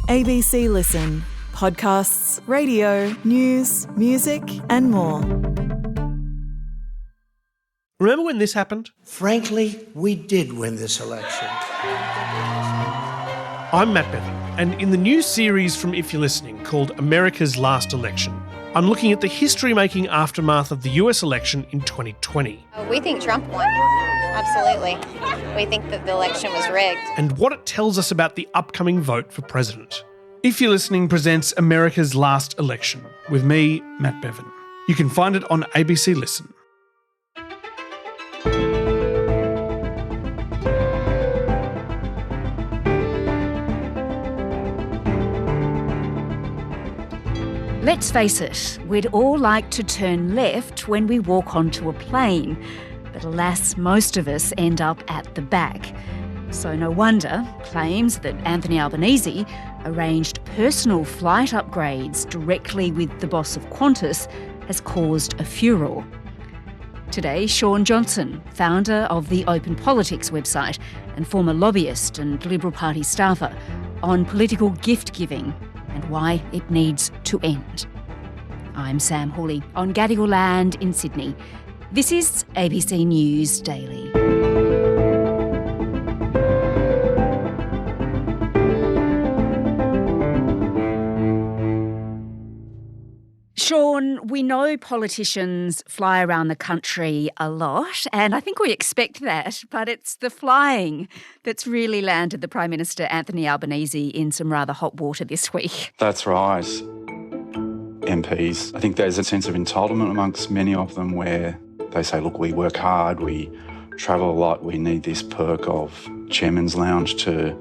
ABC Listen. Podcasts, radio, news, music and more. Remember when this happened? Frankly, we did win this election. I'm Matt Bevan, and in the new series from If You're Listening called America's Last Election, I'm looking at the history-making aftermath of the US election in 2020. We think Trump won. Absolutely. We think that the election was rigged. And what it tells us about the upcoming vote for president. If You're Listening presents America's Last Election with me, Matt Bevan. You can find it on ABC Listen. Let's face it, we'd all like to turn left when we walk onto a plane, but alas, most of us end up at the back. So no wonder claims that Anthony Albanese arranged personal flight upgrades directly with the boss of Qantas has caused a furore. Today, Shaun Johnson, founder of the Open Politics website and former lobbyist and Liberal Party staffer, on political gift-giving and why it needs to end. I'm Sam Hawley on Gadigal land in Sydney. This is ABC News Daily. Shaun, we know politicians fly around the country a lot, and I think we expect that, but it's the flying that's really landed the Prime Minister Anthony Albanese in some rather hot water this week. That's right. MPs, I think there's a sense of entitlement amongst many of them where they say, look, we work hard, we travel a lot, we need this perk of chairman's lounge to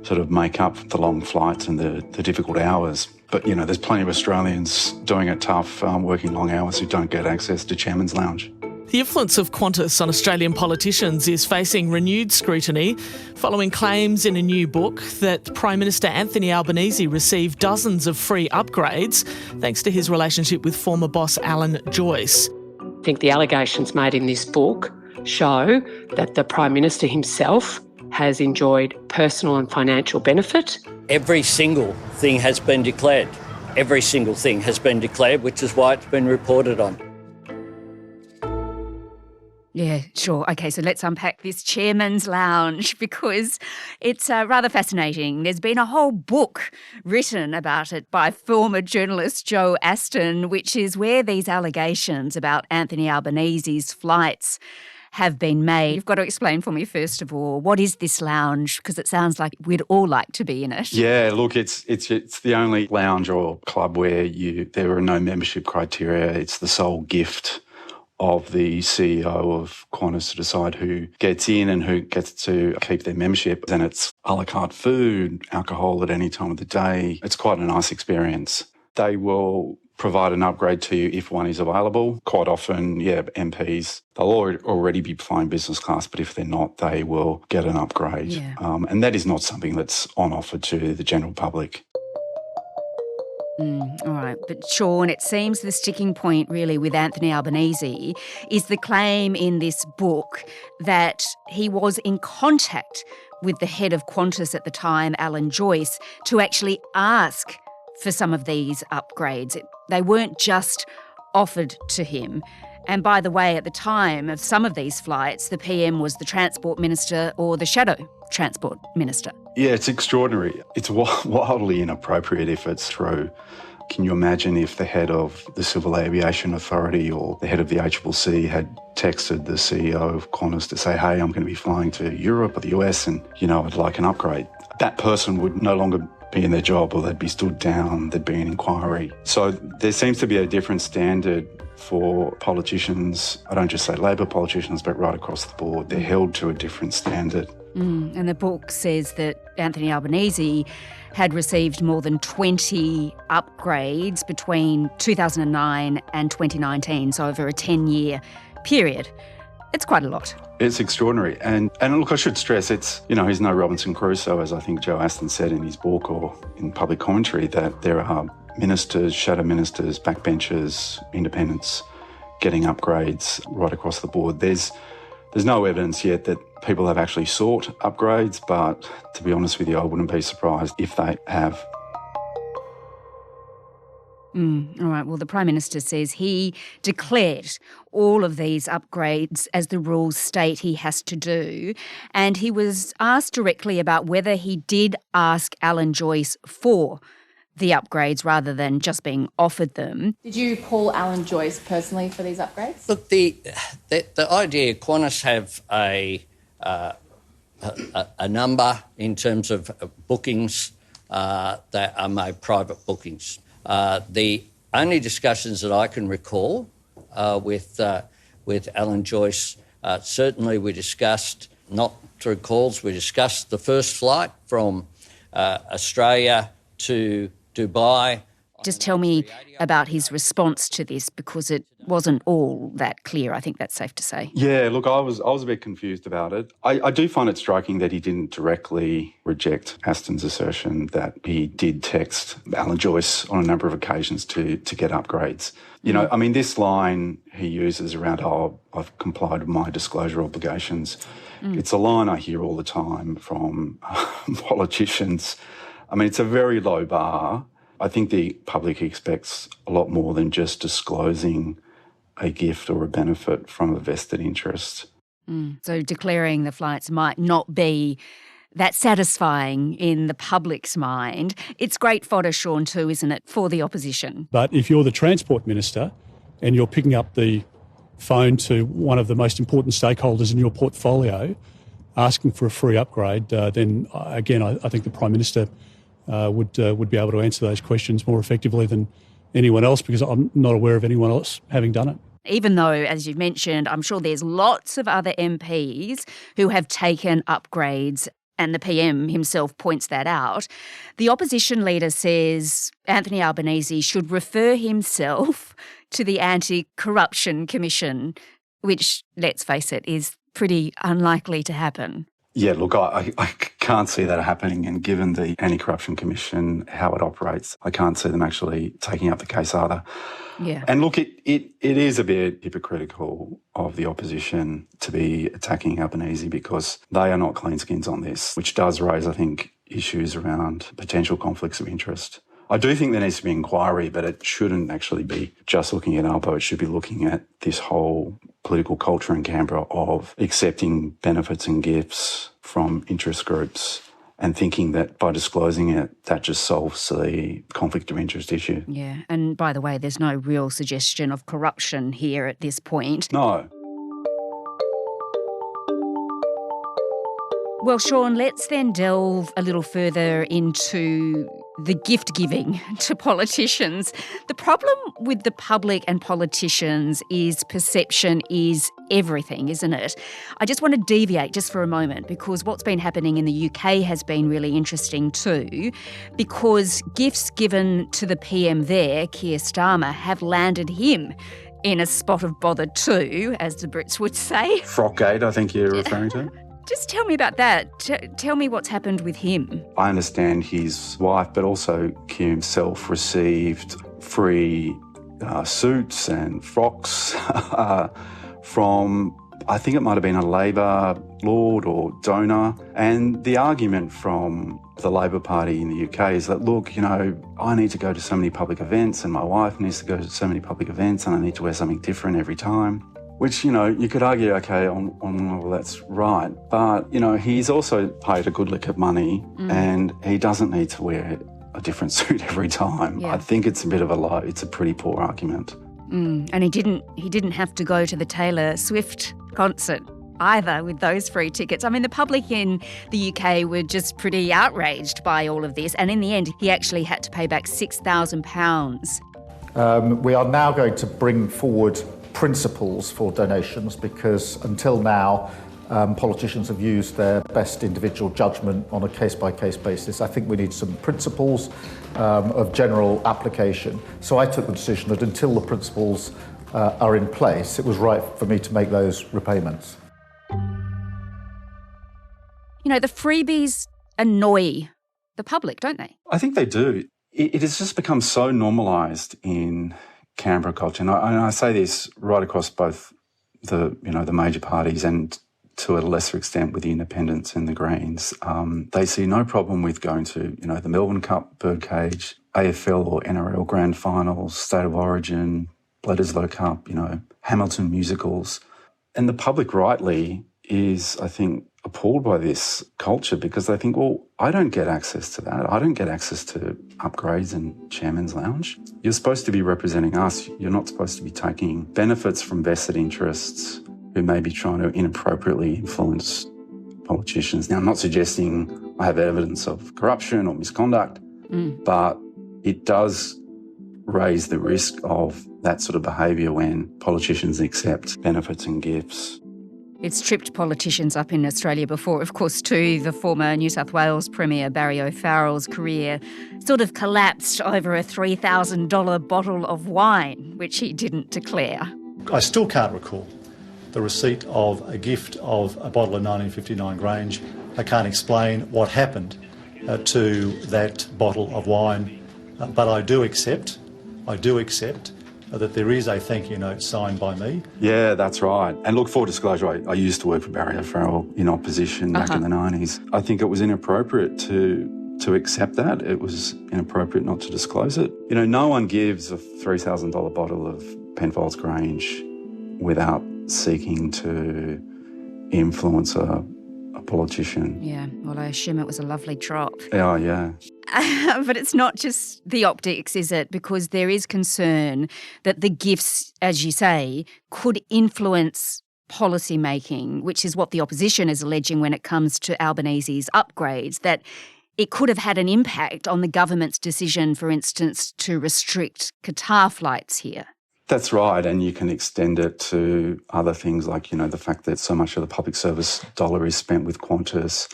sort of make up the long flights and the difficult hours. But, you know, there's plenty of Australians doing it tough, working long hours who don't get access to chairman's lounge. The influence of Qantas on Australian politicians is facing renewed scrutiny following claims in a new book that Prime Minister Anthony Albanese received dozens of free upgrades thanks to his relationship with former boss Alan Joyce. I think the allegations made in this book show that the Prime Minister himself has enjoyed personal and financial benefit. Every single thing has been declared. Every single thing has been declared, which is why it's been reported on. Yeah, sure. Okay, so let's unpack this chairman's lounge because it's rather fascinating. There's been a whole book written about it by former journalist Joe Aston, which is where these allegations about Anthony Albanese's flights have been made. You've got to explain for me, first of all, what is this lounge? Because it sounds like we'd all like to be in it. Yeah, look, it's the only lounge or club where there are no membership criteria. It's the sole gift of the CEO of Qantas to decide who gets in and who gets to keep their membership. And it's a la carte food, alcohol at any time of the day. It's quite a nice experience. They will provide an upgrade to you if one is available. Quite often, MPs, they'll already be flying business class, but if they're not, they will get an upgrade. Yeah. And that is not something that's on offer to the general public. All right. But Shaun, it seems the sticking point really with Anthony Albanese is the claim in this book that he was in contact with the head of Qantas at the time, Alan Joyce, to actually ask for some of these upgrades. They weren't just offered to him. And by the way, at the time of some of these flights, the PM was the Transport Minister or the Shadow Transport Minister. Yeah, it's extraordinary. It's wildly inappropriate if it's true. Can you imagine if the head of the Civil Aviation Authority or the head of the ACCC had texted the CEO of Qantas to say, hey, I'm going to be flying to Europe or the US and, I'd like an upgrade. That person would no longer be in their job or they'd be stood down, there'd be an inquiry. So there seems to be a different standard for politicians. I don't just say Labor politicians, but right across the board. They're held to a different standard. And the book says that Anthony Albanese had received more than 20 upgrades between 2009 and 2019, so over a 10-year period. It's quite a lot. It's extraordinary. And look, I should stress, he's no Robinson Crusoe, as I think Joe Aston said in his book or in public commentary, that there are ministers, shadow ministers, backbenchers, independents getting upgrades right across the board. There's There's no evidence yet that people have actually sought upgrades, but to be honest with you, I wouldn't be surprised if they have. All right, well, the Prime Minister says he declared all of these upgrades as the rules state he has to do, and he was asked directly about whether he did ask Alan Joyce for the upgrades rather than just being offered them. Did you call Alan Joyce personally for these upgrades? Look, the idea, Qantas have a number in terms of bookings that are made private bookings. The only discussions that I can recall with Alan Joyce, certainly we discussed, not through calls, we discussed the first flight from Australia to Dubai. Just tell me about his response to this, because it wasn't all that clear. I think that's safe to say. Yeah, look, I was a bit confused about it. I do find it striking that he didn't directly reject Aston's assertion that he did text Alan Joyce on a number of occasions to get upgrades. You know, I mean, this line he uses around, I've complied with my disclosure obligations. It's a line I hear all the time from politicians. I mean, it's a very low bar. I think the public expects a lot more than just disclosing a gift or a benefit from a vested interest. So declaring the flights might not be that satisfying in the public's mind. It's great fodder, Sean, too, isn't it, for the opposition? But if you're the Transport Minister and you're picking up the phone to one of the most important stakeholders in your portfolio asking for a free upgrade, then again, I think the Prime Minister would be able to answer those questions more effectively than anyone else, because I'm not aware of anyone else having done it. Even though, as you've mentioned, I'm sure there's lots of other MPs who have taken upgrades, and the PM himself points that out, the opposition leader says Anthony Albanese should refer himself to the Anti-Corruption Commission, which, let's face it, is pretty unlikely to happen. Yeah, look, I can't see that happening, and given the Anti-Corruption Commission, how it operates, I can't see them actually taking up the case either. Yeah. And look, it is a bit hypocritical of the opposition to be attacking Albanese, because they are not clean skins on this, which does raise, I think, issues around potential conflicts of interest. I do think there needs to be inquiry, but it shouldn't actually be just looking at Albo. It should be looking at this whole political culture in Canberra of accepting benefits and gifts from interest groups and thinking that by disclosing it, that just solves the conflict of interest issue. Yeah, and by the way, there's no real suggestion of corruption here at this point. No. Well, Sean, let's then delve a little further into the gift giving to politicians. The problem with the public and politicians is perception is everything, isn't it? I just want to deviate just for a moment, because what's been happening in the UK has been really interesting too, because gifts given to the PM there, Keir Starmer, have landed him in a spot of bother too, as the Brits would say. Frockgate, I think you're referring to. Just tell me about that. Tell me what's happened with him. I understand his wife, but also Keir himself, received free suits and frocks from, I think it might have been a Labor lord or donor. And the argument from the Labor Party in the UK is that, look, you know, I need to go to so many public events and my wife needs to go to so many public events and I need to wear something different every time. Which, you know, you could argue, okay, on well, that's right. But, you know, he's also paid a good lick of money and he doesn't need to wear a different suit every time. Yeah. I think it's a bit of a lie. It's a pretty poor argument. And he didn't have to go to the Taylor Swift concert either with those free tickets. I mean, the public in the UK were just pretty outraged by all of this. And in the end, he actually had to pay back £6,000. We are now going to bring forward principles for donations, because until now politicians have used their best individual judgment on a case-by-case basis. I think we need some principles of general application. So I took the decision that until the principles are in place, it was right for me to make those repayments. You know, the freebies annoy the public, don't they? I think they do. It has just become so normalised in Canberra culture, and I say this right across both the major parties and to a lesser extent with the independents and the Greens, they see no problem with going to, the Melbourne Cup birdcage, AFL or NRL grand finals, State of Origin, Bledisloe Cup, Hamilton musicals. And the public rightly is, I think, appalled by this culture because they think, well, I don't get access to that. I don't get access to upgrades and chairman's lounge. You're supposed to be representing us. You're not supposed to be taking benefits from vested interests who may be trying to inappropriately influence politicians. Now, I'm not suggesting I have evidence of corruption or misconduct, but it does raise the risk of that sort of behaviour when politicians accept benefits and gifts. It's tripped politicians up in Australia before, of course, too. The former New South Wales Premier Barry O'Farrell's career sort of collapsed over a $3,000 bottle of wine, which he didn't declare. I still can't recall the receipt of a gift of a bottle of 1959 Grange. I can't explain what happened to that bottle of wine, but I do accept that there is a thank you note signed by me. Yeah, that's right. And look, full disclosure, I used to work for Barry O'Farrell in opposition back in the 90s. I think it was inappropriate to accept that. It was inappropriate not to disclose it. No one gives a $3,000 bottle of Penfolds Grange without seeking to influence a politician. Yeah, well, I assume it was a lovely drop. Oh, yeah. But it's not just the optics, is it? Because there is concern that the gifts, as you say, could influence policy making, which is what the opposition is alleging when it comes to Albanese's upgrades, that it could have had an impact on the government's decision, for instance, to restrict Qatar flights here. That's right, and you can extend it to other things like, the fact that so much of the public service dollar is spent with Qantas.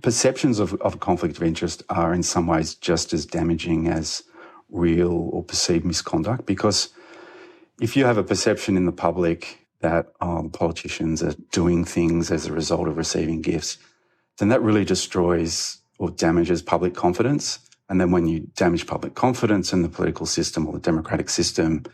Perceptions of a conflict of interest are in some ways just as damaging as real or perceived misconduct, because if you have a perception in the public that the politicians are doing things as a result of receiving gifts, then that really destroys or damages public confidence. And then when you damage public confidence in the political system or the democratic system,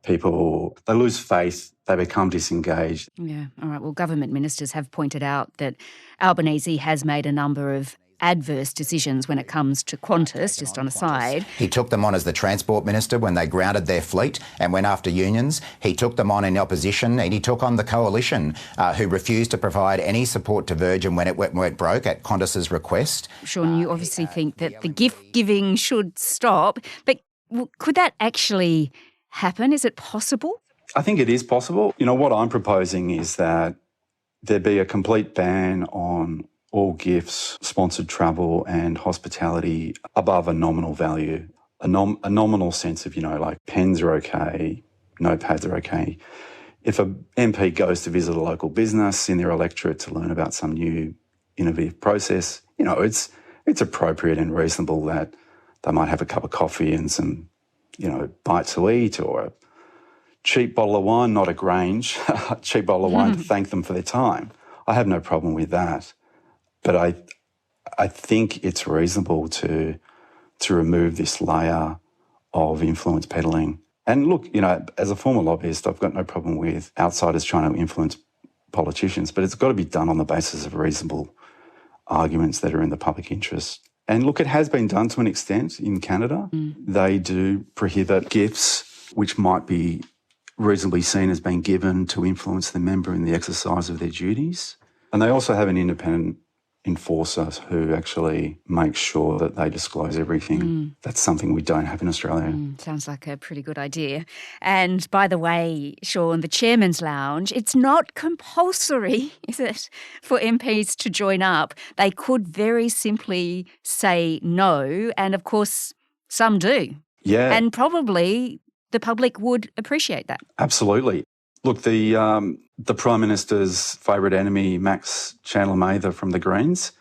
people, they lose faith, they become disengaged. Yeah, all right. Well, government ministers have pointed out that Albanese has made a number of adverse decisions when it comes to Qantas, just on a side. He took them on as the Transport Minister when they grounded their fleet and went after unions. He took them on in opposition, and he took on the coalition who refused to provide any support to Virgin when it went broke at Qantas's request. Sean, you obviously think that the gift giving should stop, but could that actually happen? Is it possible? I think it is possible. What I'm proposing is that there be a complete ban on all gifts, sponsored travel and hospitality above a nominal value. A nominal sense of, like pens are okay, notepads are okay. If a MP goes to visit a local business in their electorate to learn about some new innovative process, it's appropriate and reasonable that they might have a cup of coffee and some bite to eat, or a cheap bottle of wine, not a Grange, a cheap bottle of wine to thank them for their time. I have no problem with that. But I think it's reasonable to remove this layer of influence peddling. And look, as a former lobbyist, I've got no problem with outsiders trying to influence politicians, but it's got to be done on the basis of reasonable arguments that are in the public interest. And look, it has been done to an extent in Canada. They do prohibit gifts which might be reasonably seen as being given to influence the member in the exercise of their duties. And they also have an independent enforcer who actually makes sure that they disclose everything. That's something we don't have in Australia. Sounds like a pretty good idea. And by the way, Sean, the Chairman's Lounge, it's not compulsory, is it, for MPs to join up? They could very simply say no, and of course, some do. Yeah. And probably the public would appreciate that. Absolutely. Look, the Prime Minister's favourite enemy, Max Chandler-Mather from the Greens,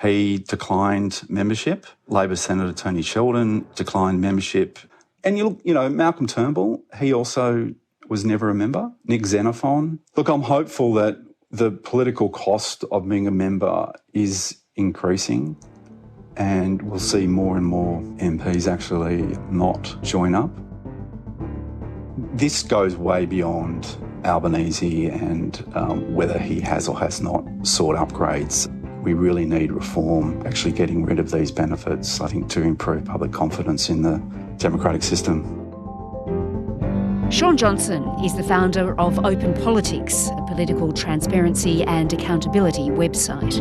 he declined membership. Labor Senator Tony Sheldon declined membership. And, Malcolm Turnbull, he also was never a member. Nick Xenophon. Look, I'm hopeful that the political cost of being a member is increasing, and we'll see more and more MPs actually not join up. This goes way beyond Albanese and whether he has or has not sought upgrades. We really need reform, actually getting rid of these benefits, I think, to improve public confidence in the democratic system. Sean Johnson is the founder of Open Politics, a political transparency and accountability website.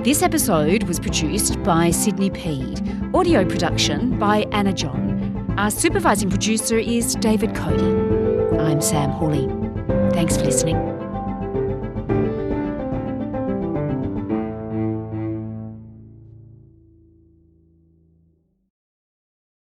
This episode was produced by Sydney Peed. Audio production by Anna John. Our supervising producer is David Cody. I'm Sam Hawley. Thanks for listening.